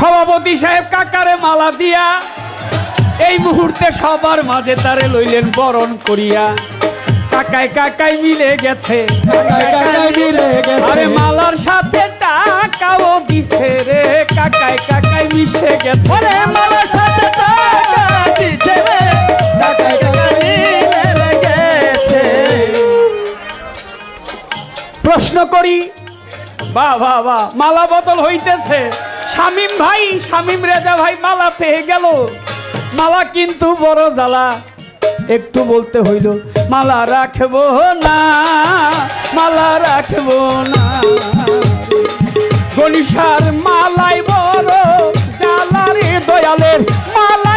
সভাপতি সাহেব কাকারে মালা দিয়া এই মুহূর্তে সবার মাঝে তারে লইলেন বরণ করিয়া। কাকায় কাকায় মিলে গেছে, আরে মালার সাথে টাকাও দিছে রে, কাকায় কাকায় মিশে গেছে, আরে মালার সাথে টাকা দিছে রে, কাকায় কাকায় মিলে গেছে। প্রশ্ন করি, বাহ বাহ বাহ, মালা বদল হইতেছে। শামীম ভাই, শামীম রেজা ভাই মালা পেয়ে গেল, মালা কিন্তু বড় জ্বালা। একটু বলতে হইল মালা রাখবো না, মালা রাখবো না, গনিশার মালাই বড় জ্বালা রে দয়ালের মালা